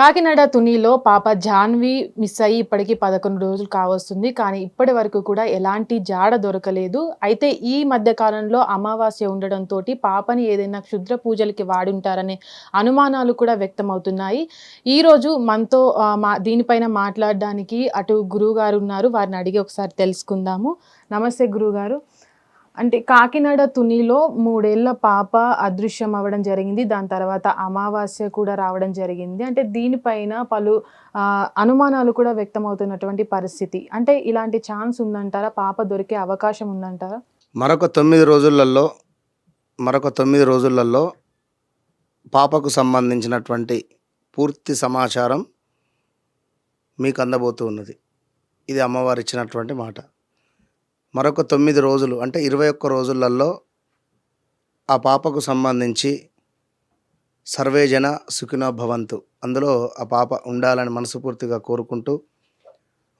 కాకినాడ తునిలో పాప జాన్వి మిస్ అయ్యి ఇప్పటికి 11 రోజులు కావస్తుంది. కానీ ఇప్పటి వరకు కూడా ఎలాంటి జాడ దొరకలేదు. అయితే ఈ మధ్య కాలంలో అమావాస్య ఉండడంతోటి పాపని ఏదైనా క్షుద్ర పూజలకి వాడుంటారనే అనుమానాలు కూడా వ్యక్తమవుతున్నాయి. ఈరోజు మనతో దీనిపైన మాట్లాడడానికి అటు గురువుగారు ఉన్నారు. వారిని అడిగి ఒకసారి తెలుసుకుందాము. నమస్తే గురువుగారు. అంటే కాకినాడ తునిలో 3 ఏళ్ల పాప అదృశ్యం అవ్వడం జరిగింది. దాని తర్వాత అమావాస్య కూడా రావడం జరిగింది. అంటే దీనిపైన పలు అనుమానాలు కూడా వ్యక్తమవుతున్నటువంటి పరిస్థితి. అంటే ఇలాంటి ఛాన్స్ ఉందంటారా? పాప దొరికే అవకాశం ఉందంటారా? మరొక 9 రోజులలో పాపకు సంబంధించినటువంటి పూర్తి సమాచారం మీకు అందబోతూ ఉన్నది. ఇది అమ్మవారు ఇచ్చినటువంటి మాట. మరొక 9 రోజులు అంటే 21 రోజులలో ఆ పాపకు సంబంధించి సర్వేజన సుఖినో భవంతు, అందులో ఆ పాప ఉండాలని మనస్ఫూర్తిగా కోరుకుంటూ,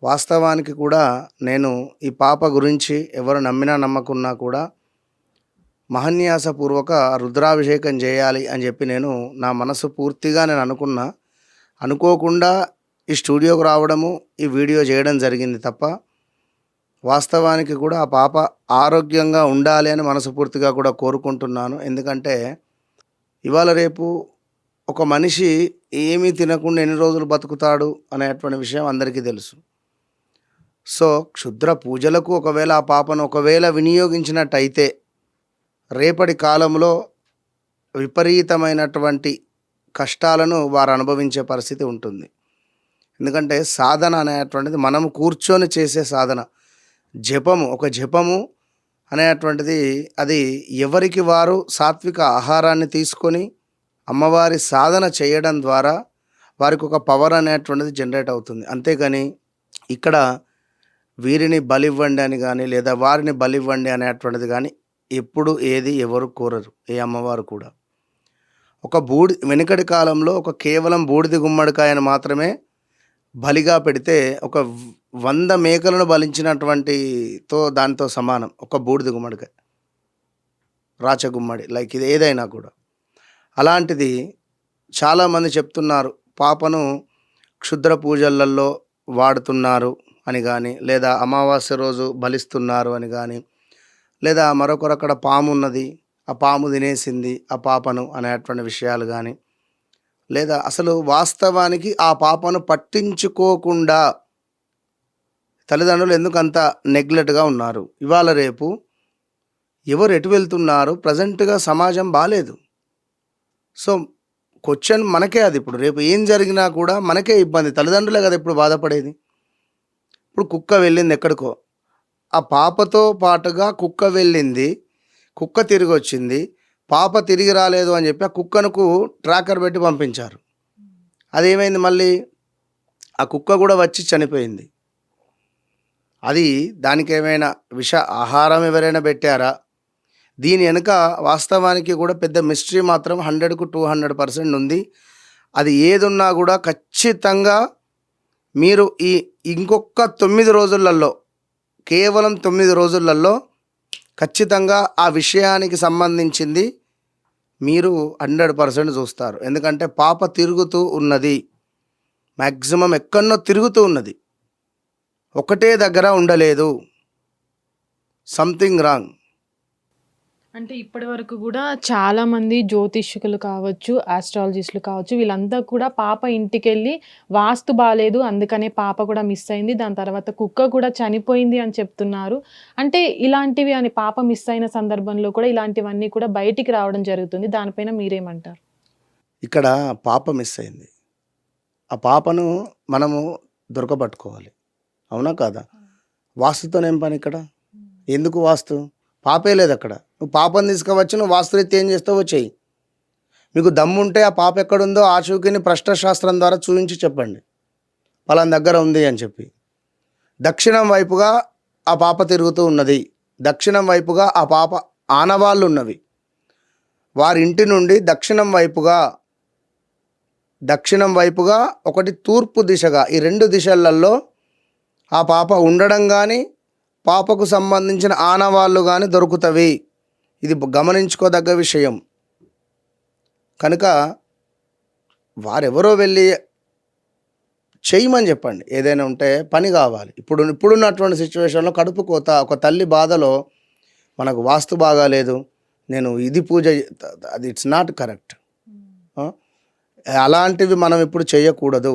వాస్తవానికి కూడా నేను ఈ పాప గురించి ఎవరు నమ్మినా నమ్మకున్నా కూడా మహన్యాసపూర్వక రుద్రాభిషేకం చేయాలి అని చెప్పి నా మనసు పూర్తిగా అనుకున్నా. అనుకోకుండా ఈ స్టూడియోకు రావడము, ఈ వీడియో చేయడం జరిగింది తప్ప వాస్తవానికి కూడా ఆ పాప ఆరోగ్యంగా ఉండాలి అని మనస్ఫూర్తిగా కూడా కోరుకుంటున్నాను. ఎందుకంటే ఇవాళ రేపు ఒక మనిషి ఏమీ తినకుండా ఎన్ని రోజులు బతుకుతాడు అనేటువంటి విషయం అందరికీ తెలుసు. సో క్షుద్ర పూజలకు ఒకవేళ ఆ పాపను వినియోగించినట్టయితే రేపటి కాలంలో విపరీతమైనటువంటి కష్టాలను వారు అనుభవించే పరిస్థితి ఉంటుంది. ఎందుకంటే సాధన అనేటువంటిది మనం కూర్చొని చేసే సాధన. ఒక జపము అనేటువంటిది అది ఎవరికి వారు సాత్విక ఆహారాన్ని తీసుకొని అమ్మవారి సాధన చేయడం ద్వారా వారికి ఒక పవర్ అనేటువంటిది జనరేట్ అవుతుంది. అంతేగాని ఇక్కడ వీరిని బలివ్వండి అని కానీ లేదా వారిని బలివ్వండి అనేటువంటిది కానీ ఎప్పుడు ఎవరు కోరరు, ఏ అమ్మవారు కూడా. వెనుకటి కాలంలో కేవలం బూడిద గుమ్మడికాయను మాత్రమే బలిగా పెడితే 100 మేకలను దాంతో సమానం ఒక బూడిద గుమ్మడికాయ, రాచగుమ్మడి, లైక్ ఇది ఏదైనా కూడా. అలాంటిది చాలామంది చెప్తున్నారు పాపను క్షుద్ర పూజలలో వాడుతున్నారు అని కానీ, లేదా అమావాస్య రోజు బలిస్తున్నారు అని కానీ, లేదా మరొకరు అక్కడ పాము ఉన్నది, ఆ పాము తినేసింది ఆ పాపను అనేటువంటి విషయాలు కానీ, లేదా అసలు వాస్తవానికి ఆ పాపను పట్టించుకోకుండా తల్లిదండ్రులు ఎందుకు అంత నెగ్లెక్ట్గా ఉన్నారు. ఇవాళ రేపు ఎవరు ఎటు వెళ్తున్నారు, ప్రజెంట్గా సమాజం బాలేదు. సో క్వశ్చన్ మనకే, అది ఇప్పుడు రేపు ఏం జరిగినా కూడా మనకే ఇబ్బంది. తల్లిదండ్రులే కదా ఇప్పుడు బాధపడేది. ఇప్పుడు కుక్క వెళ్ళింది ఎక్కడికో, ఆ పాపతో పాటుగా కుక్క వెళ్ళింది, కుక్క తిరిగి వచ్చింది, పాప తిరిగి రాలేదు అని చెప్పి ఆ కుక్కనుకు ట్రాకర్ పెట్టి పంపించారు. అదేమైంది, మళ్ళీ ఆ కుక్క కూడా వచ్చి చనిపోయింది. అది దానికి ఏమైనా ఆహారం ఎవరైనా పెట్టారా? దీని వెనుక వాస్తవానికి కూడా పెద్ద మిస్టరీ మాత్రం 100కు 200% ఉంది. అది ఏదున్నా కూడా ఖచ్చితంగా మీరు ఇంకొక 9 రోజులలో, కేవలం 9 రోజులలో ఖచ్చితంగా ఆ విషయానికి సంబంధించింది మీరు 100% చూస్తారు. ఎందుకంటే పాప తిరుగుతూ ఉన్నది, మ్యాక్సిమం ఎక్కడనో తిరుగుతూ ఉన్నది, ఒకటే దగ్గర ఉండలేదు. Something wrong. అంటే ఇప్పటి వరకు కూడా చాలామంది జ్యోతిష్కులు కావచ్చు, ఆస్ట్రాలజిస్టులు కావచ్చు, వీళ్ళంతా కూడా పాప ఇంటికెళ్ళి వాస్తు బాలేదు, అందుకనే పాప కూడా మిస్ అయింది, దాని తర్వాత కుక్క కూడా చనిపోయింది అని చెప్తున్నారు. అంటే ఇలాంటివి అని పాప మిస్ అయిన సందర్భంలో కూడా ఇలాంటివన్నీ కూడా బయటికి రావడం జరుగుతుంది. దానిపైన మీరేమంటారు? ఇక్కడ పాప మిస్ అయింది, ఆ పాపను మనము దొరకబట్టుకోవాలి, అవునా కాదా? వాస్తుతోనేం పని ఇక్కడ? ఎందుకు వాస్తు? పాపే లేదు అక్కడ. నువ్వు పాపను తీసుకువచ్చు, నువ్వు వాస్తురీత్యా ఏం చేస్తావో చెయ్యి. మీకు దమ్ముంటే ఆ పాప ఎక్కడుందో ఆచూకీని ప్రశ్నశాస్త్రం ద్వారా చూపించి చెప్పండి, పలానా దగ్గర ఉంది అని చెప్పి. దక్షిణం వైపుగా ఆ పాప తిరుగుతూ ఉన్నది, దక్షిణం వైపుగా ఆ పాప ఆనవాళ్ళు ఉన్నవి. వారింటి నుండి దక్షిణం వైపుగా ఒకటి తూర్పు దిశగా, ఈ 2 దిశలలో ఆ పాప ఉండడం కానీ పాపకు సంబంధించిన ఆనవాళ్ళు కానీ దొరుకుతవి. ఇది గమనించుకోదగ్గ విషయం. కనుక వారెవరో వెళ్ళి చేయమని చెప్పండి. ఏదైనా ఉంటే పని కావాలి. ఇప్పుడున్నటువంటి సిచ్యువేషన్‌లో కడుపు కోత, ఒక తల్లి బాధలో మనకు వాస్తు బాగాలేదు, నేను ఇది పూజ అది ఇట్స్ నాట్ కరెక్ట్. ఆ! అలాంటివి మనం ఇప్పుడు చేయకూడదు.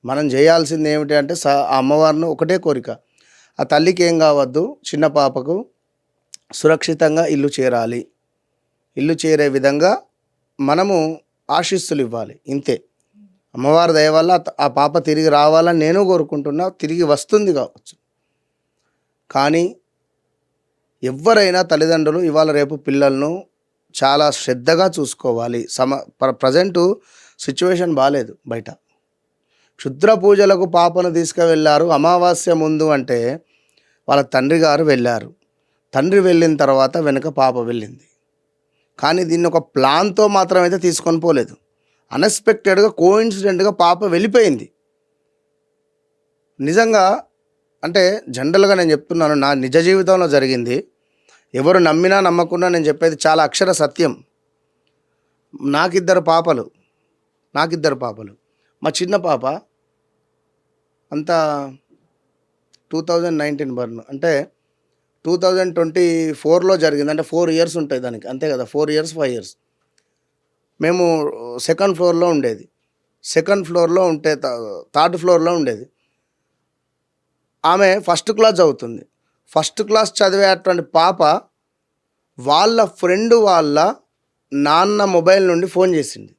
మనం చేయాల్సింది ఏమిటి అంటే ఆ అమ్మవారిని ఒకటే కోరిక. ఆ తల్లికి ఏం కావద్దు, చిన్న పాపకు సురక్షితంగా ఇల్లు చేరాలి. ఇల్లు చేరే విధంగా మనము ఆశీస్సులు ఇవ్వాలి. ఇంతే. అమ్మవారి దయ వల్ల ఆ పాప తిరిగి రావాలని నేను కోరుకుంటున్నా. తిరిగి వస్తుంది కావచ్చు. కానీ ఎవ్వరైనా తల్లిదండ్రులు ఇవాళ రేపు పిల్లలను చాలా శ్రద్ధగా చూసుకోవాలి. ప్రజెంటు సిచ్యువేషన్ బాలేదు బయట. క్షుద్ర పూజలకు పాపను తీసుకువెళ్ళారు అమావాస్య ముందు అంటే వాళ్ళ తండ్రి గారు వెళ్ళారు. తండ్రి వెళ్ళిన తర్వాత వెనుక పాప వెళ్ళింది. కానీ దీన్ని ఒక ప్లాన్తో మాత్రం అయితే తీసుకొని పోలేదు. అన్ఎక్స్పెక్టెడ్గా కోఇన్సిడెంట్గా పాప వెళ్ళిపోయింది. నిజంగా అంటే జనరల్గా నేను చెప్తున్నాను, నా నిజ జీవితంలో జరిగింది. ఎవరు నమ్మినా నమ్మకున్నా నేను చెప్పేది చాలా అక్షర సత్యం. నాకిద్దరు పాపలు. మా చిన్న పాప అంతా 2019 బర్న్, అంటే 2024లో జరిగింది. అంటే 4 ఇయర్స్ ఉంటాయి దానికి, అంతే కదా, 4 ఇయర్స్ 5 ఇయర్స్. మేము సెకండ్ ఫ్లోర్లో ఉండేది. థర్డ్ ఫ్లోర్లో ఉండేది. ఆమె ఫస్ట్ క్లాస్ చదువుతుంది. ఫస్ట్ క్లాస్ చదివేటువంటి పాప వాళ్ళ ఫ్రెండ్ వాళ్ళ నాన్న మొబైల్ నుండి ఫోన్ చేసింది.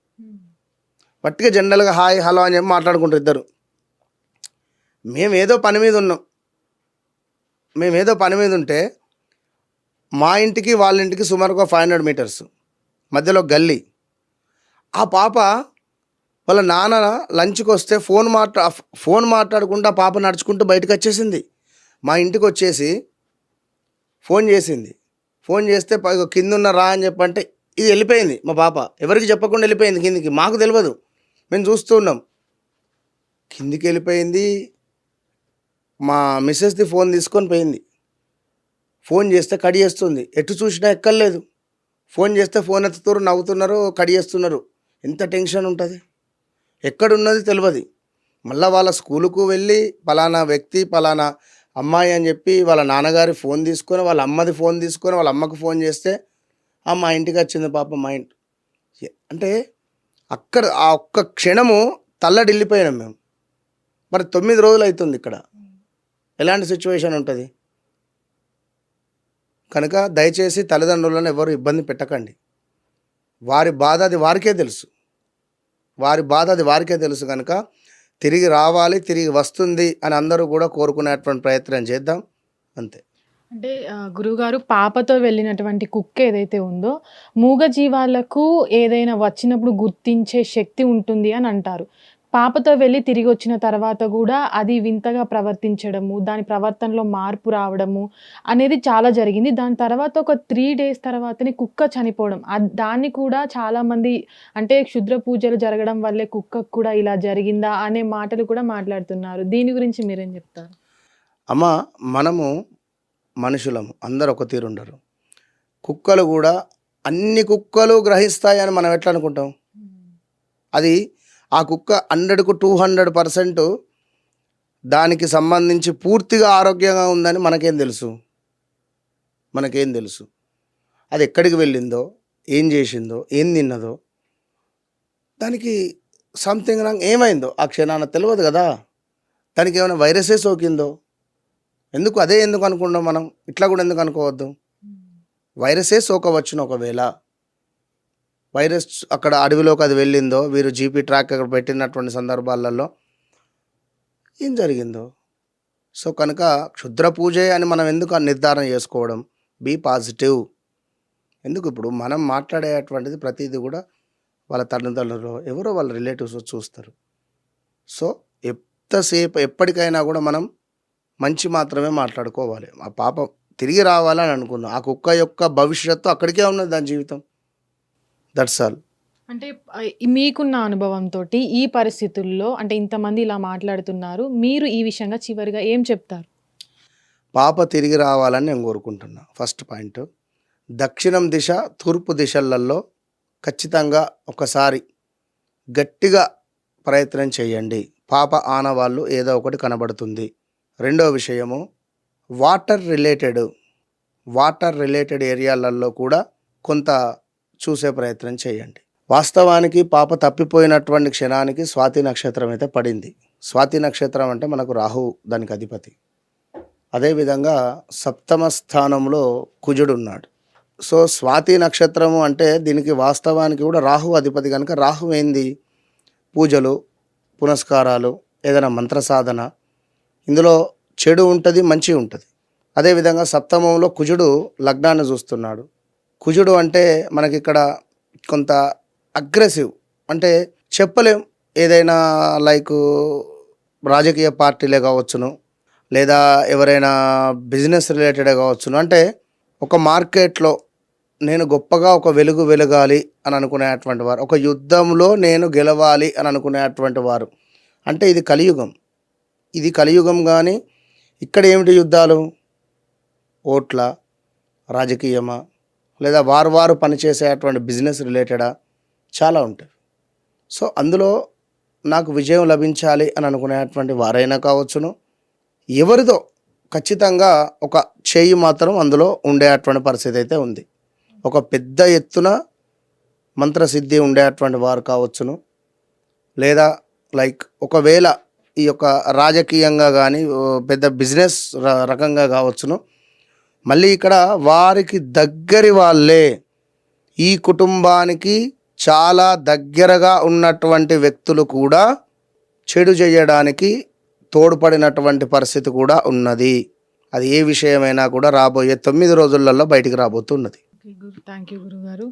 పట్టిగా జనరల్గా హాయ్ హలో అని చెప్పి మాట్లాడుకుంటారు ఇద్దరు. మేమేదో పని మీద ఉంటే మా ఇంటికి వాళ్ళ ఇంటికి సుమారుగా 500 మీటర్స్ మధ్యలో గల్లీ. ఆ పాప వాళ్ళ నాన్న లంచ్కి వస్తే ఫోన్ మాట్లాడుకుంటూ పాప నడుచుకుంటూ బయటకు వచ్చేసింది. మా ఇంటికి వచ్చేసి ఫోన్ చేసింది. ఫోన్ చేస్తే కింద ఉన్న రా అని చెప్పంటే ఇది వెళ్ళిపోయింది. మా పాప ఎవరికి చెప్పకుండా వెళ్ళిపోయింది కిందికి. మాకు తెలియదు, మేము చూస్తూ ఉన్నాం. కిందికి వెళ్ళిపోయింది. మా మిస్సెస్ది ఫోన్ తీసుకొని పోయింది. ఫోన్ చేస్తే కడి చేస్తుంది. ఎటు చూసినా ఎక్కర్లేదు. ఫోన్ చేస్తే ఫోన్ ఎత్తుతున్నారు, నవ్వుతున్నారు, కడి చేస్తున్నారు. ఎంత టెన్షన్ ఉంటుంది, ఎక్కడున్నది తెలియదు. మళ్ళీ వాళ్ళ స్కూలుకు వెళ్ళి పలానా వ్యక్తి పలానా అమ్మాయి అని చెప్పి వాళ్ళ నాన్నగారి ఫోన్ తీసుకొని వాళ్ళ అమ్మది ఫోన్ తీసుకొని వాళ్ళ అమ్మకు ఫోన్ చేస్తే మా ఇంటికి వచ్చింది పాప. మా ఇంటి అంటే అక్కడ ఆ ఒక్క క్షణము తల్లడిల్లిపోయినాం మేము. మరి 9 రోజులు అవుతుంది ఇక్కడ. ఎలాంటి సిచ్యువేషన్ ఉంటుంది? కనుక దయచేసి తల్లిదండ్రులను ఎవరు ఇబ్బంది పెట్టకండి. వారి బాధ అది వారికే తెలుసు. కనుక తిరిగి రావాలి, తిరిగి వస్తుంది అని అందరూ కూడా కోరుకునేటువంటి ప్రయత్నం చేద్దాం, అంతే. అంటే గురువుగారు, పాపతో వెళ్ళినటువంటి కుక్క ఏదైతే ఉందో మూగ జీవాలకు ఏదైనా వచ్చినప్పుడు గుర్తించే శక్తి ఉంటుంది అని అంటారు. పాపతో వెళ్ళి తిరిగి వచ్చిన తర్వాత కూడా అది వింతగా ప్రవర్తించడము, దాని ప్రవర్తనలో మార్పు రావడము అనేది చాలా జరిగింది. దాని తర్వాత ఒక 3 డేస్ తర్వాతనే కుక్క చనిపోవడం. దాన్ని కూడా చాలామంది అంటే క్షుద్ర పూజలు జరగడం వల్లే కుక్కకు కూడా ఇలా జరిగిందా అనే మాటలు కూడా మాట్లాడుతున్నారు. దీని గురించి మీరేం చెప్తారు? అమ్మ, మనము మనుషులము, అందరు ఒక తీరుండరు. కుక్కలు కూడా అన్ని కుక్కలు గ్రహిస్తాయని మనం ఎట్లా అనుకుంటాం? అది ఆ కుక్క 100కు 200% దానికి సంబంధించి పూర్తిగా ఆరోగ్యంగా ఉందని మనకేం తెలుసు? అది ఎక్కడికి వెళ్ళిందో, ఏం చేసిందో, ఏం తిన్నదో, దానికి సంథింగ్ రాంగ్ ఏమైందో ఆ క్షణాన తెలియదు కదా. దానికి ఏమైనా వైరసే సోకిందో? ఎందుకు అనుకున్నాం మనం? ఇట్లా కూడా ఎందుకు అనుకోవద్దు? వైరసే సోకవచ్చును. ఒకవేళ వైరస్ అక్కడ అడవిలోకి అది వెళ్ళిందో, వీరు జీపీ ట్రాక్ అక్కడ పెట్టినటువంటి సందర్భాలలో ఏం జరిగిందో. సో కనుక క్షుద్ర పూజే అని మనం ఎందుకు నిర్ధారణ చేసుకోవడం? Be positive. ఎందుకు? ఇప్పుడు మనం మాట్లాడేటువంటిది ప్రతిదీ కూడా వాళ్ళ తల్లిదండ్రులు ఎవరో వాళ్ళ రిలేటివ్స్ చూస్తారు. సో ఎప్పటికైనా కూడా మనం మంచి మాత్రమే మాట్లాడుకోవాలి. ఆ పాప తిరిగి రావాలని అనుకుందాం. ఆ కుక్క యొక్క భవిష్యత్తు అక్కడికే ఉన్నది, దాని జీవితం. That's all. అంటే మీకున్న అనుభవంతోటి ఈ పరిస్థితుల్లో అంటే ఇంతమంది ఇలా మాట్లాడుతున్నారు, మీరు ఈ విషయంగా చివరిగా ఏం చెప్తారు? పాప తిరిగి రావాలని నేను కోరుకుంటున్నా. ఫస్ట్ పాయింట్, దక్షిణం దిశ, తూర్పు దిశలలో ఖచ్చితంగా ఒకసారి గట్టిగా ప్రయత్నం చేయండి. పాప ఆనవాళ్ళు ఏదో ఒకటి కనబడుతుంది. రెండో విషయము వాటర్ రిలేటెడ్ ఏరియాలలో కూడా కొంత చూసే ప్రయత్నం చేయండి. వాస్తవానికి పాప తప్పిపోయినటువంటి క్షణానికి స్వాతి నక్షత్రం అయితే పడింది. స్వాతి నక్షత్రం అంటే మనకు రాహువు దానికి అధిపతి. అదేవిధంగా సప్తమ స్థానంలో కుజుడు ఉన్నాడు. సో స్వాతి నక్షత్రము అంటే దీనికి వాస్తవానికి కూడా రాహువు అధిపతి కనుక రాహువు ఏంది, పూజలు పునస్కారాలు, ఏదైనా మంత్ర సాధన, ఇందులో చెడు ఉంటుంది, మంచి ఉంటుంది. అదేవిధంగా సప్తమంలో కుజుడు లగ్నాన్ని చూస్తున్నాడు. కుజుడు అంటే మనకి ఇక్కడ కొంత అగ్రెసివ్, అంటే చెప్పలేం, ఏదైనా లైక్ రాజకీయ పార్టీలే కావచ్చును, లేదా ఎవరైనా బిజినెస్ రిలేటెడే కావచ్చును. అంటే ఒక మార్కెట్లో నేను గొప్పగా ఒక వెలగాలి అని అనుకునేటువంటి వారు, ఒక యుద్ధంలో నేను గెలవాలి అని అనుకునేటువంటి వారు, అంటే ఇది కలియుగం. కానీ ఇక్కడ ఏమిటి యుద్ధాలు, ఓట్ల రాజకీయమా, లేదా వారు పనిచేసేటువంటి బిజినెస్ రిలేటెడా, చాలా ఉంటాయి. సో అందులో నాకు విజయం లభించాలి అని అనుకునేటువంటి వారైనా కావచ్చును, ఎవరిదో ఖచ్చితంగా ఒక చేయి మాత్రం అందులో ఉండేటువంటి పరిస్థితి అయితే ఉంది. ఒక పెద్ద ఎత్తున మంత్రసిద్ధి ఉండేటువంటి వారు కావచ్చును, లేదా లైక్ ఒకవేళ ఈ యొక్క రాజకీయంగా కానీ పెద్ద బిజినెస్ రకంగా కావచ్చును. మళ్ళీ ఇక్కడ వారికి దగ్గరి వాళ్ళే, ఈ కుటుంబానికి చాలా దగ్గరగా ఉన్నటువంటి వ్యక్తులు కూడా చెడు చేయడానికి తోడ్పడినటువంటి పరిస్థితి కూడా ఉన్నది. అది ఏ విషయమైనా కూడా రాబోయే 9 రోజులలో బయటికి రాబోతున్నది. థ్యాంక్ యూ గురుగారు.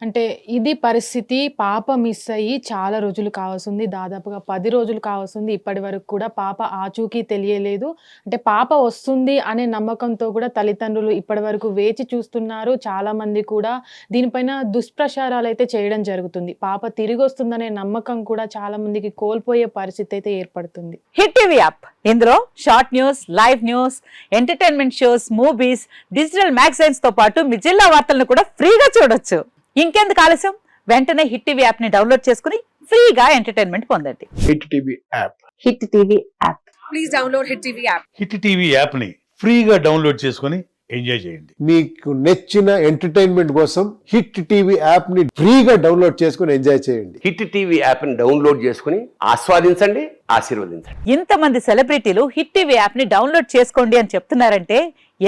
అంటే ఇది పరిస్థితి. పాప మిస్ అయ్యి చాలా రోజులు కావస్తుంది, దాదాపుగా 10 రోజులు కావస్తుంది. ఇప్పటి వరకు కూడా పాప ఆచూకీ తెలియలేదు. అంటే పాప వస్తుంది అనే నమ్మకంతో కూడా తల్లిదండ్రులు ఇప్పటి వరకు వేచి చూస్తున్నారు. చాలామంది కూడా దీనిపైన దుష్ప్రచారాలు అయితే చేయడం జరుగుతుంది. పాప తిరిగి వస్తుందనే నమ్మకం కూడా చాలా మందికి కోల్పోయే పరిస్థితి అయితే ఏర్పడుతుంది. హిట్ టీవీ యాప్, ఇందులో short news, live news, entertainment shows, movies, digital magazines తో పాటు మీ జిల్లా వార్తలను కూడా ఫ్రీగా చూడొచ్చు. ఇంకెందుకు ఆలస్యం, వెంటనే హిట్ టీవీ యాప్ ని డౌన్లోడ్ చేసుకుని ఫ్రీగా ఎంటర్టైన్మెంట్ పొందండి. Hit TV app. Hit TV app. Please download hit TV app. Hit TV app ని ఫ్రీగా డౌన్లోడ్ చేసుకొని ఎంజాయ్ చేయండి. మీకు నచ్చిన ఎంటర్టైన్మెంట్ కోసం హిట్ టీవీ యాప్ ని ఫ్రీగా డౌన్లోడ్ చేసుకొని ఎంజాయ్ చేయండి. హిట్ టీవీ యాప్ ని డౌన్లోడ్ చేసుకుని ఆస్వాదించండి, ఆశీర్వదించండి. ఇంతమంది సెలబ్రిటీలు హిట్ టీవీ యాప్ ని డౌన్లోడ్ చేసుకోండి అని చెప్తున్నారంటే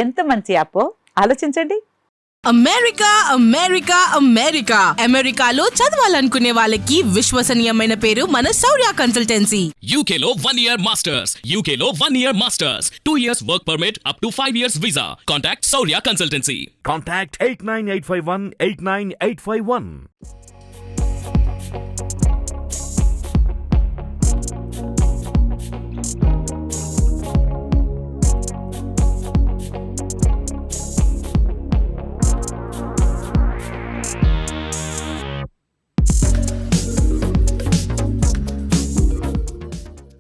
ఎంత మంచి యాప్ ఆలోచించండి. అమెరికాలో చదవాలనుకునే వాళ్ళకి విశ్వసనీయమైన పేరు మన శౌర్య కన్సల్టెన్సీ. UK లో 1 year masters, UK లో 1 year masters, 2 years work permit up to 5 years visa. Contact Saurya Consultancy. Contact 89851 89851.